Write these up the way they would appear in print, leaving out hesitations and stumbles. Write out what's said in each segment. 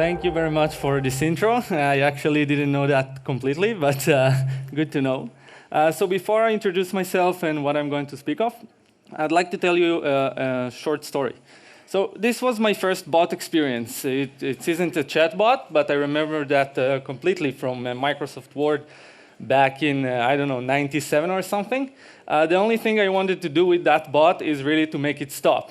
Thank you very much for this intro. I actually didn't know that completely, but good to know. So before I introduce myself and what I'm going to speak of, I'd like to tell you a short story. So this was my first bot experience. It isn't a chatbot, but I remember that completely from Microsoft Word back in, I don't know, 97 or something. The only thing I wanted to do with that bot is really to make it stop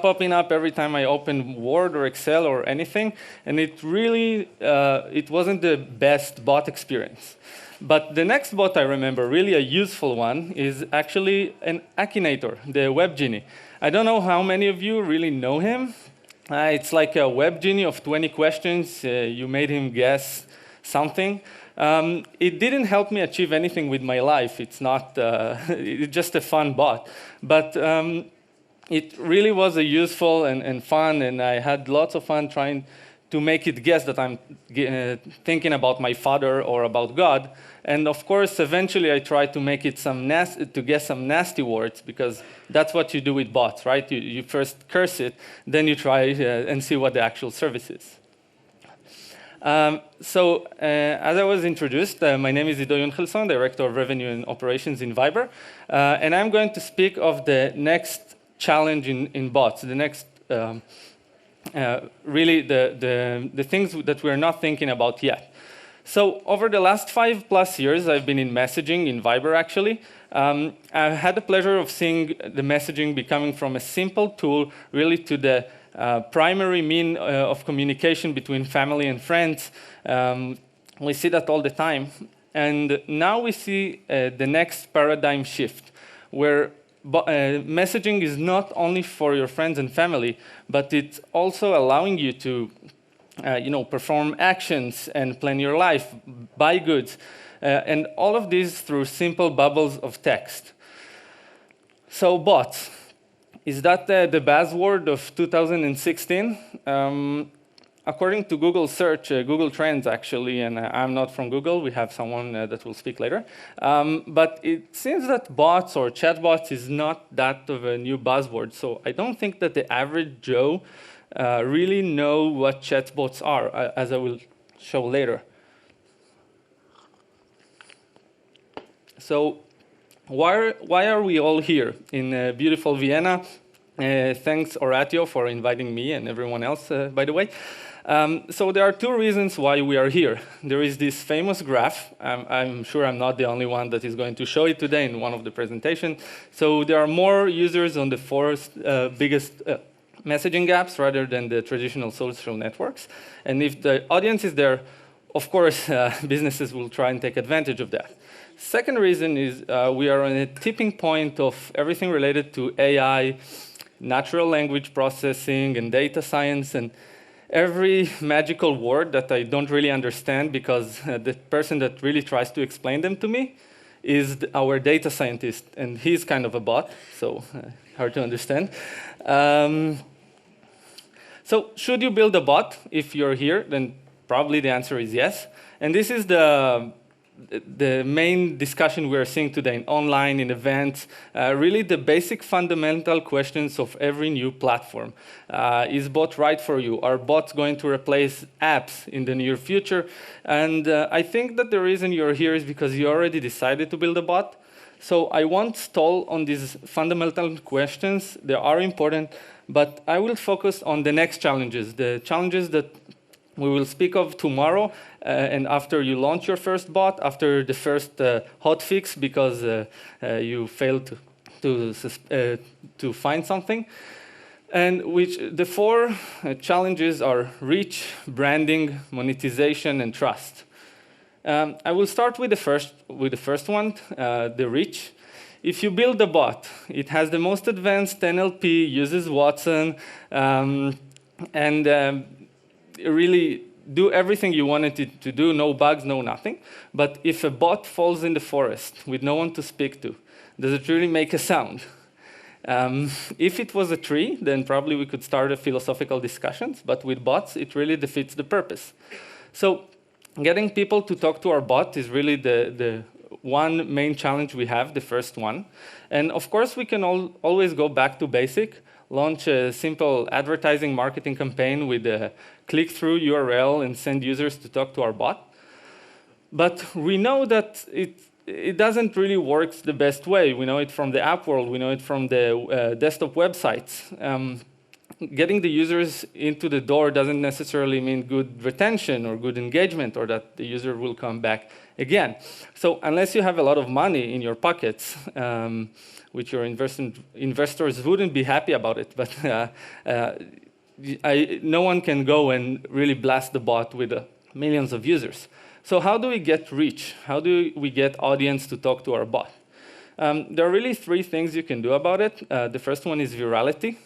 popping up every time I open Word or Excel or anything, and it really, it wasn't the best bot experience. But the next bot I remember, really a useful one, is actually an Akinator, the Web Genie. I don't know how many of you really know him. It's like a Web Genie of 20 questions. You made him guess something. It didn't help me achieve anything with my life. It's not, it's just a fun bot. But it really was a useful and fun, and I had lots of fun trying to make it guess that I'm thinking about my father or about God. And of course, eventually I tried to make it to guess some nasty words, because that's what you do with bots, right? You first curse it, then you try and see what the actual service is. As I was introduced, my name is Iungelson, Director of Revenue and Operations in Viber, and I'm going to speak of the next challenge in bots, the next, really the things that we're not thinking about yet. So over the last 5+ years, I've been in messaging, in Viber actually. I've had the pleasure of seeing the messaging becoming from a simple tool really to the primary mean of communication between family and friends. We see that all the time. And now we see the next paradigm shift, where messaging is not only for your friends and family, but it's also allowing you to perform actions and plan your life, buy goods, and all of these through simple bubbles of text. So bots, is that the buzzword of 2016? According to Google search, Google Trends actually, and I'm not from Google, we have someone that will speak later, but it seems that bots or chatbots is not that of a new buzzword, so I don't think that the average Joe really know what chatbots are, as I will show later. So why are we all here in beautiful Vienna? Thanks Oratio for inviting me and everyone else, by the way. So there are two reasons why we are here. There is this famous graph. I'm sure I'm not the only one that is going to show it today in one of the presentations. So there are more users on the four biggest messaging apps rather than the traditional social networks. And if the audience is there, of course, businesses will try and take advantage of that. Second reason is we are on a tipping point of everything related to AI, natural language processing, and data science, and every magical word that I don't really understand, because the person that really tries to explain them to me is our data scientist, and he's kind of a bot, so hard to understand. So should you build a bot if you're here? Then probably the answer is yes. And this is the main discussion we're seeing today in online, in events, really the basic fundamental questions of every new platform. Is bot right for you? Are bots going to replace apps in the near future? And I think that the reason you're here is because you already decided to build a bot. So I won't stall on these fundamental questions. They are important, but I will focus on the next challenges, the challenges that we will speak of tomorrow, and after you launch your first bot, after the first hotfix because you failed to find something. And which the four challenges are reach, branding, monetization, and trust. I will start with the first one, the reach. If you build a bot, it has the most advanced NLP, uses Watson, and really do everything you wanted it to do, no bugs, no nothing. But if a bot falls in the forest with no one to speak to, does it really make a sound? If it was a tree, then probably we could start a philosophical discussions, but with bots, it really defeats the purpose. So getting people to talk to our bot is really the one main challenge we have, the first one. And of course, we can always go back to basic, launch a simple advertising marketing campaign with a click-through URL and send users to talk to our bot. But we know that it doesn't really work the best way. We know it from the app world. We know it from the desktop websites. Getting the users into the door doesn't necessarily mean good retention or good engagement or that the user will come back again. So unless you have a lot of money in your pockets, which your investors wouldn't be happy about it, but no one can go and really blast the bot with millions of users. So how do we get reach? How do we get audience to talk to our bot? There are really three things you can do about it. The first one is virality.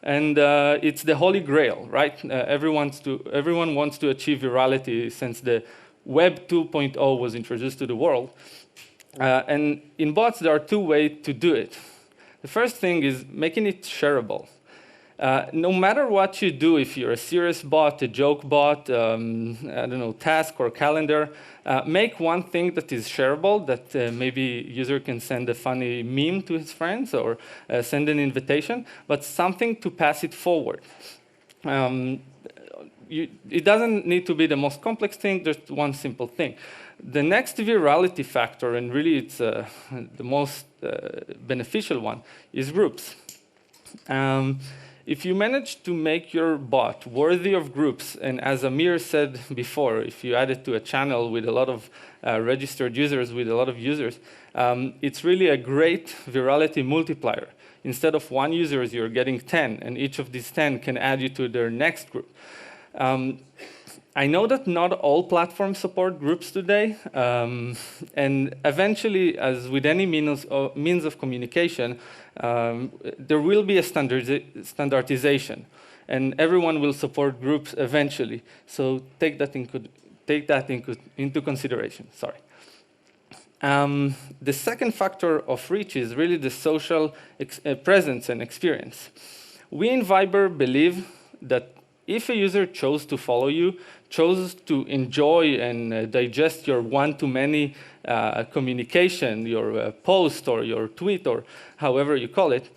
And it's the holy grail, right? Everyone wants to achieve virality since the Web 2.0 was introduced to the world. And in bots, there are two ways to do it. The first thing is making it shareable. No matter what you do, if you're a serious bot, a joke bot, I don't know, task or calendar, make one thing that is shareable, that maybe user can send a funny meme to his friends or send an invitation, but something to pass it forward. It doesn't need to be the most complex thing, just one simple thing. The next virality factor, and really it's the most beneficial one, is groups. If you manage to make your bot worthy of groups, and as Amir said before, if you add it to a channel with a lot of registered users, with a lot of users, it's really a great virality multiplier. Instead of 1 user, you're getting 10, and each of these 10 can add you to their next group. I know that not all platforms support groups today, and eventually, as with any means of communication, there will be a standardization, and everyone will support groups eventually. So take that into consideration. Sorry. The second factor of reach is really the social presence and experience. We in Viber believe that if a user chose to follow you, chose to enjoy and digest your one-to-many communication, your post or your tweet or however you call it,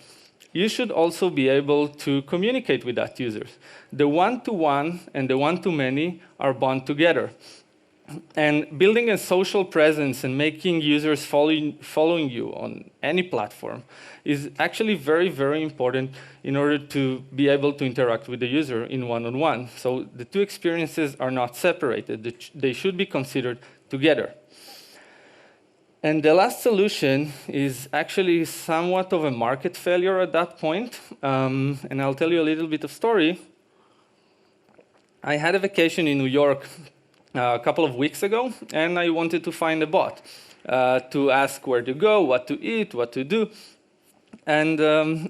you should also be able to communicate with that user. The one-to-one and the one-to-many are bound together. And building a social presence and making users following you on any platform is actually very, very important in order to be able to interact with the user in one-on-one. So the two experiences are not separated. They should be considered together. And the last solution is actually somewhat of a market failure at that point. And I'll tell you a little bit of story. I had a vacation in New York a couple of weeks ago, and I wanted to find a bot to ask where to go, what to eat, what to do. And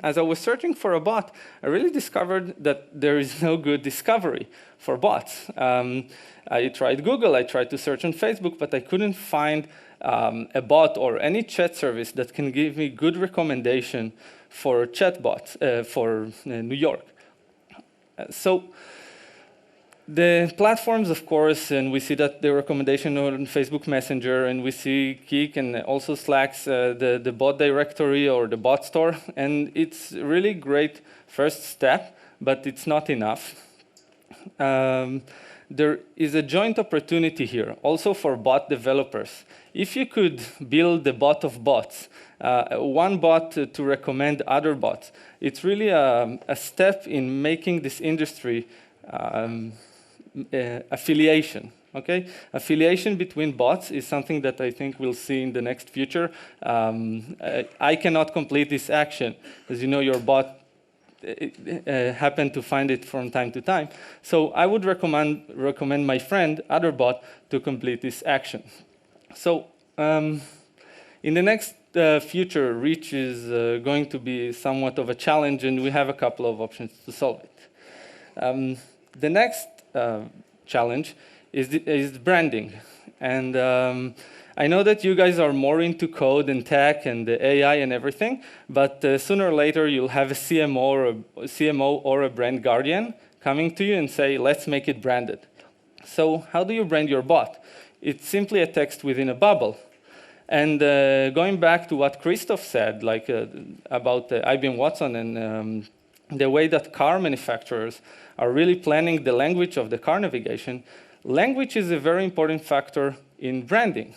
as I was searching for a bot, I really discovered that there is no good discovery for bots. I tried Google, I tried to search on Facebook, but I couldn't find a bot or any chat service that can give me good recommendation for chatbots for New York. So the platforms, of course, and we see that the recommendation on Facebook Messenger, and we see Kik and also Slack's the bot directory or the bot store, and it's really great first step, but it's not enough. There is a joint opportunity here, also for bot developers. If you could build the bot of bots, one bot to recommend other bots, it's really a step in making this industry affiliation. Okay, affiliation between bots is something that I think we'll see in the next future. I cannot complete this action because your bot happen to find it from time to time. So I would recommend my friend, other bot, to complete this action. So in the next future, reach is going to be somewhat of a challenge, and we have a couple of options to solve it. The next challenge is branding. And I know that you guys are more into code and tech and the AI and everything, but sooner or later you'll have a CMO or a brand guardian coming to you and say, let's make it branded. So how do you brand your bot? It's simply a text within a bubble. And going back to what Christoph said, like about IBM Watson and the way that car manufacturers are really planning the language of the car navigation, language is a very important factor in branding.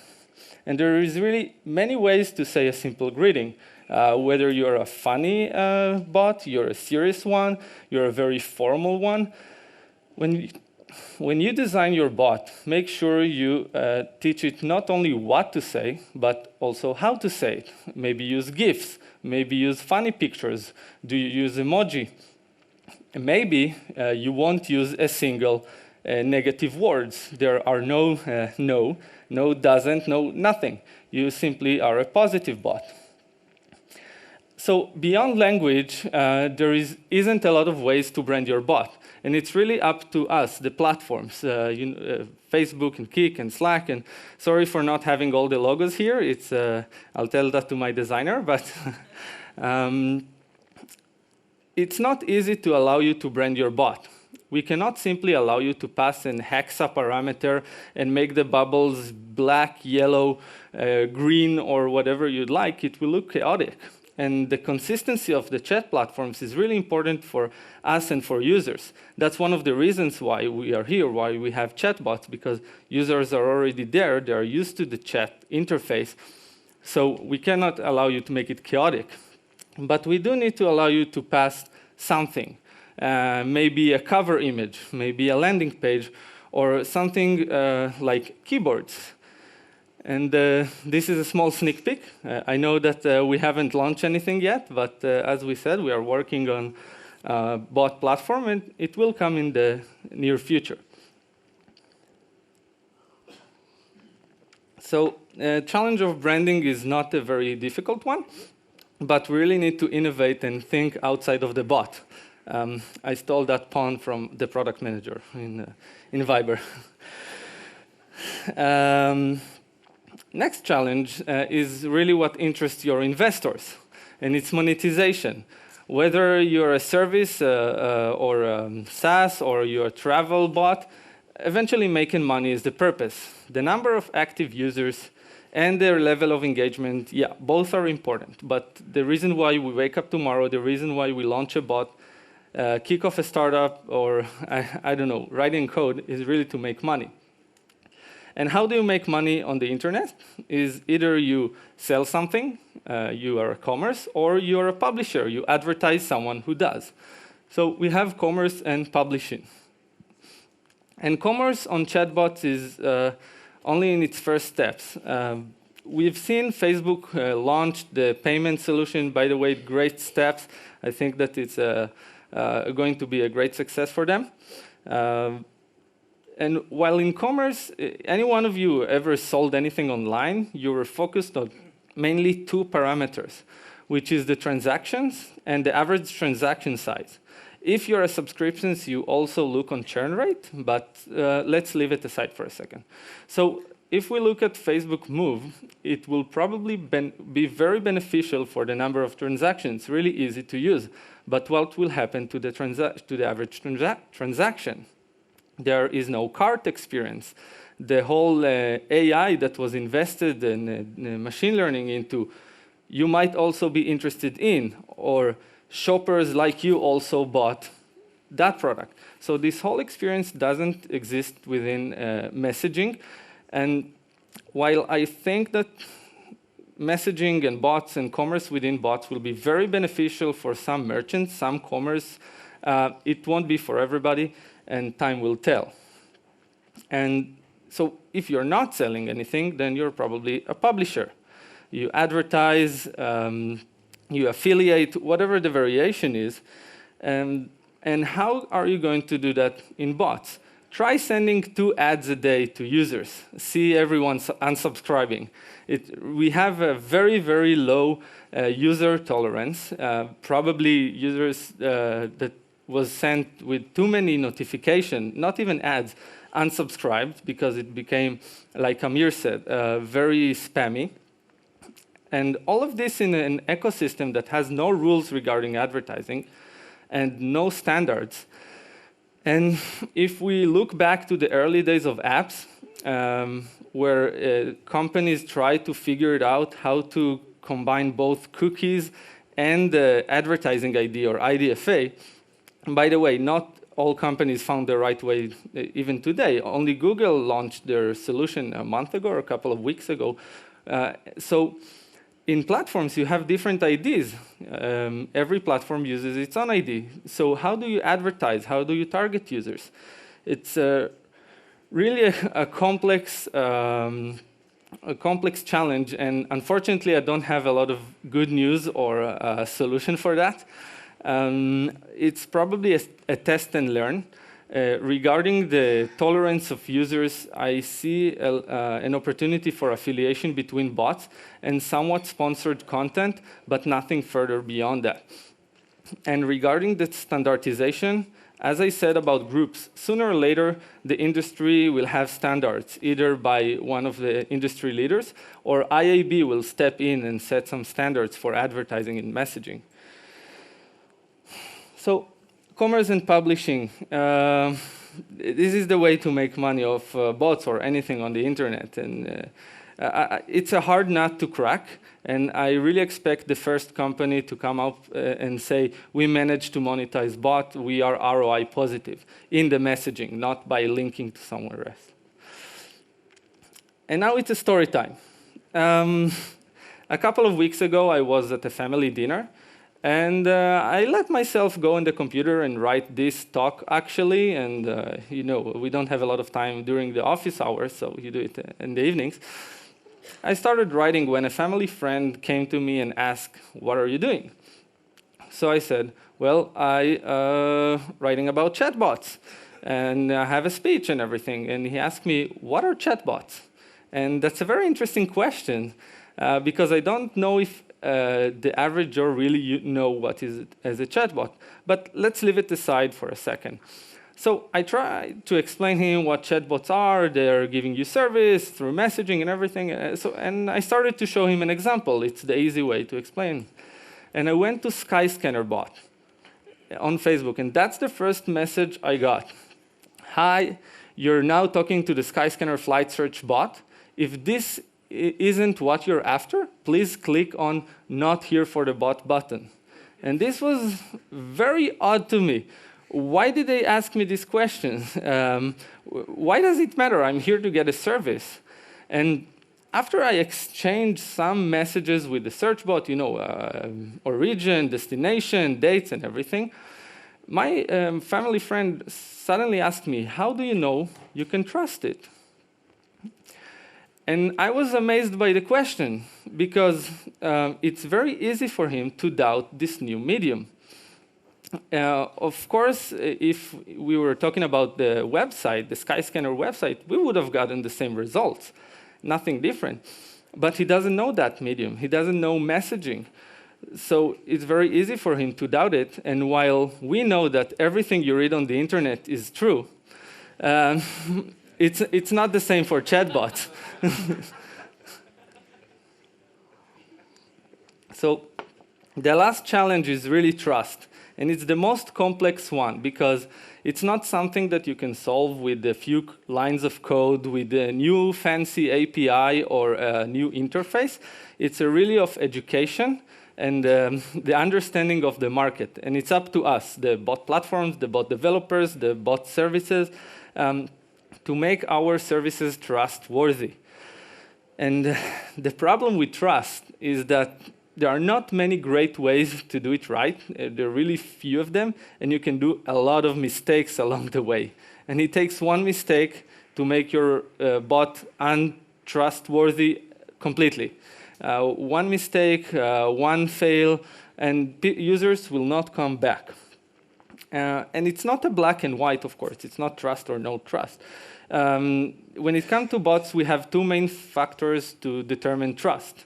And there is really many ways to say a simple greeting. Whether you're a funny bot, you're a serious one, you're a very formal one. When you design your bot, make sure you teach it not only what to say, but also how to say it. Maybe use GIFs, maybe use funny pictures. Do you use emoji? Maybe you won't use a single negative words. There are no no, no doesn't, no nothing. You simply are a positive bot. So beyond language, there isn't a lot of ways to brand your bot. And it's really up to us, the platforms, Facebook and Kik and Slack. And sorry for not having all the logos here. I'll tell that to my designer. But it's not easy to allow you to brand your bot. We cannot simply allow you to pass an hexa parameter and make the bubbles black, yellow, green, or whatever you'd like. It will look chaotic. And the consistency of the chat platforms is really important for us and for users. That's one of the reasons why we are here, why we have chatbots, because users are already there. They are used to the chat interface. So we cannot allow you to make it chaotic. But we do need to allow you to pass something. Maybe a cover image, maybe a landing page, or something like keyboards. And this is a small sneak peek. I know that we haven't launched anything yet, but as we said, we are working on a bot platform, and it will come in the near future. So the challenge of branding is not a very difficult one, but we really need to innovate and think outside of the bot. I stole that pun from the product manager in Viber. Next challenge is really what interests your investors, and it's monetization. Whether you're a service or SaaS or you're a travel bot, eventually making money is the purpose. The number of active users and their level of engagement, yeah, both are important. But the reason why we wake up tomorrow, the reason why we launch a bot, kick off a startup, or I don't know, writing code is really to make money. And how do you make money on the internet? Is either you sell something, you are a commerce, or you're a publisher. You advertise someone who does. So we have commerce and publishing. And commerce on chatbots is only in its first steps. We've seen Facebook launch the payment solution. By the way, great steps. I think that it's going to be a great success for them. And while in commerce, any one of you ever sold anything online, you were focused on mainly two parameters, which is the transactions and the average transaction size. If you're a subscriptions, you also look on churn rate, but let's leave it aside for a second. So if we look at Facebook Move, it will probably be very beneficial for the number of transactions, really easy to use. But what will happen to the average transaction? There is no cart experience. The whole AI that was invested in machine learning into, you might also be interested in, or shoppers like you also bought that product. So this whole experience doesn't exist within messaging. And while I think that messaging and bots and commerce within bots will be very beneficial for some merchants, some commerce, it won't be for everybody, and time will tell. And so if you're not selling anything, then you're probably a publisher. You advertise, you affiliate, whatever the variation is. And how are you going to do that in bots? Try sending 2 ads a day to users. See everyone unsubscribing. We have a very, very low user tolerance. Probably users that was sent with too many notifications, not even ads, unsubscribed, because it became, like Amir said, very spammy. And all of this in an ecosystem that has no rules regarding advertising and no standards. And if we look back to the early days of apps, where companies tried to figure it out how to combine both cookies and the advertising ID or IDFA. By the way, not all companies found the right way even today. Only Google launched their solution a month ago or a couple of weeks ago. So in platforms, you have different IDs. Every platform uses its own ID. So how do you advertise? How do you target users? It's really a complex challenge, and unfortunately, I don't have a lot of good news or a solution for that. It's probably a test and learn. Regarding the tolerance of users, I see an opportunity for affiliation between bots and somewhat sponsored content, but nothing further beyond that. And regarding the standardization, as I said about groups, sooner or later, the industry will have standards, either by one of the industry leaders, or IAB will step in and set some standards for advertising and messaging. So, commerce and publishing. This is the way to make money off bots or anything on the internet. And it's a hard nut to crack. And I really expect the first company to come up and say, we managed to monetize bot, we are ROI positive in the messaging, not by linking to somewhere else. And now it's a story time. A couple of weeks ago, I was at a family dinner. And I let myself go on the computer and write this talk, actually. And you know, we don't have a lot of time during the office hours, so you do it in the evenings. I started writing when a family friend came to me and asked, what are you doing? So I said, well, I'm writing about chatbots. And I have a speech and everything. And he asked me, what are chatbots? And that's a very interesting question, because I don't know if the average Joe really know what is it as a chatbot. But let's leave it aside for a second. So I tried to explain him what chatbots are. They're giving you service through messaging and everything. And I started to show him an example. It's the easy way to explain. And I went to Skyscanner bot on Facebook. And that's the first message I got. Hi, you're now talking to the Skyscanner flight search bot. If this isn't what you're after, please click on not here for the bot button. And this was very odd to me. Why did they ask me these questions? Why does it matter? I'm here to get a service. And after I exchanged some messages with the search bot, you know, origin, destination, dates, and everything, my family friend suddenly asked me, how do you know you can trust it? And I was amazed by the question, because it's very easy for him to doubt this new medium. Of course, if we were talking about the website, the Skyscanner website, we would have gotten the same results, nothing different. But he doesn't know that medium. He doesn't know messaging. So it's very easy for him to doubt it. And while we know that everything you read on the internet is true, it's not the same for chatbots. So the last challenge is really trust. And it's the most complex one, because it's not something that you can solve with a few lines of code, with a new fancy API or a new interface. It's a really of education and the understanding of the market. And it's up to us, the bot platforms, the bot developers, the bot services, to make our services trustworthy. And the problem with trust is that there are not many great ways to do it right. There are really few of them, and you can do a lot of mistakes along the way. And it takes one mistake to make your bot untrustworthy completely. One mistake, one fail, and users will not come back. And it's not a black and white, of course. It's not trust or no trust. When it comes to bots, we have two main factors to determine trust.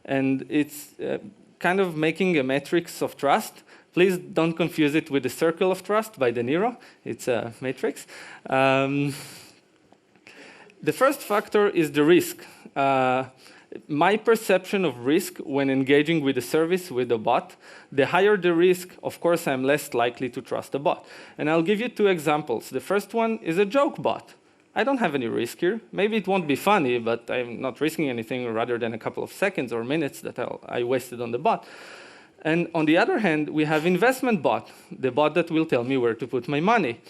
And it's kind of making a matrix of trust. Please don't confuse it with the circle of trust by De Niro. It's a matrix. The first factor is the risk. My perception of risk when engaging with a service with a bot, the higher the risk, of course, I'm less likely to trust a bot. And I'll give you two examples. The first one is a joke bot. I don't have any risk here. Maybe it won't be funny, but I'm not risking anything rather than a couple of seconds or minutes that I wasted on the bot. And on the other hand, we have investment bot, the bot that will tell me where to put my money.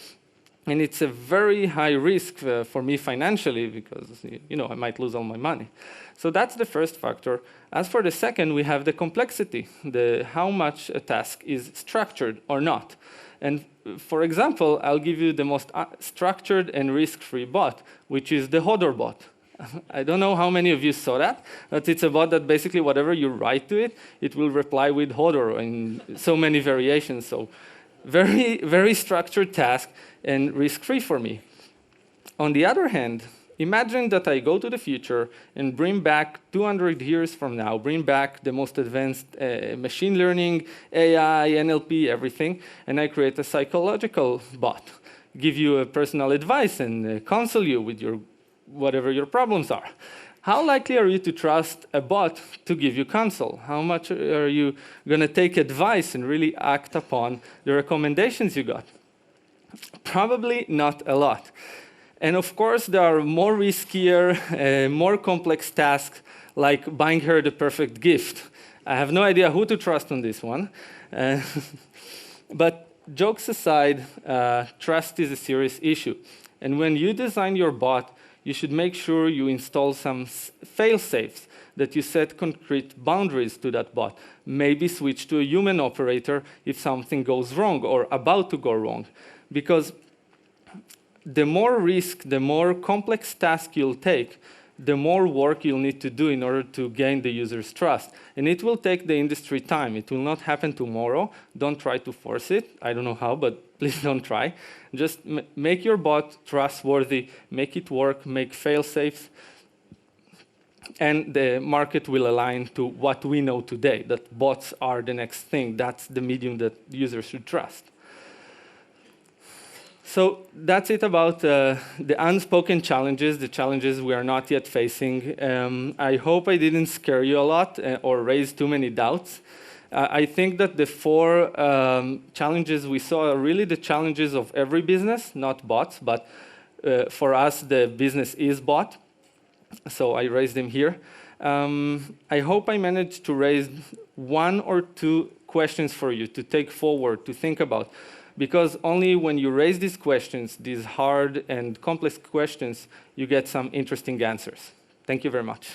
And it's a very high risk for me financially because I might lose all my money. So that's the first factor. As for the second, we have the complexity, how much a task is structured or not. And for example, I'll give you the most structured and risk-free bot, which is the Hodor bot. I don't know how many of you saw that, but it's a bot that basically whatever you write to it, it will reply with Hodor in so many variations. So very, very structured task and risk-free for me. On the other hand, imagine that I go to the future and bring back 200 years from now, bring back the most advanced machine learning, AI, NLP, everything, and I create a psychological bot, give you a personal advice and counsel you with whatever your problems are. How likely are you to trust a bot to give you counsel? How much are you going to take advice and really act upon the recommendations you got? Probably not a lot. And of course, there are more riskier, more complex tasks, like buying her the perfect gift. I have no idea who to trust on this one. But jokes aside, trust is a serious issue. And when you design your bot, you should make sure you install some fail-safes, that you set concrete boundaries to that bot. Maybe switch to a human operator if something goes wrong or about to go wrong. Because the more risk, the more complex task you'll take, the more work you'll need to do in order to gain the user's trust. And it will take the industry time. It will not happen tomorrow. Don't try to force it. I don't know how, but please don't try. Just make your bot trustworthy, make it work, make fail-safes, and the market will align to what we know today, that bots are the next thing. That's the medium that users should trust. So that's it about the unspoken challenges, the challenges we are not yet facing. I hope I didn't scare you a lot or raise too many doubts. I think that the four challenges we saw are really the challenges of every business, not bots, but for us, the business is bot. So I raised them here. I hope I managed to raise one or two questions for you to take forward, to think about. Because only when you raise these questions, these hard and complex questions, you get some interesting answers. Thank you very much.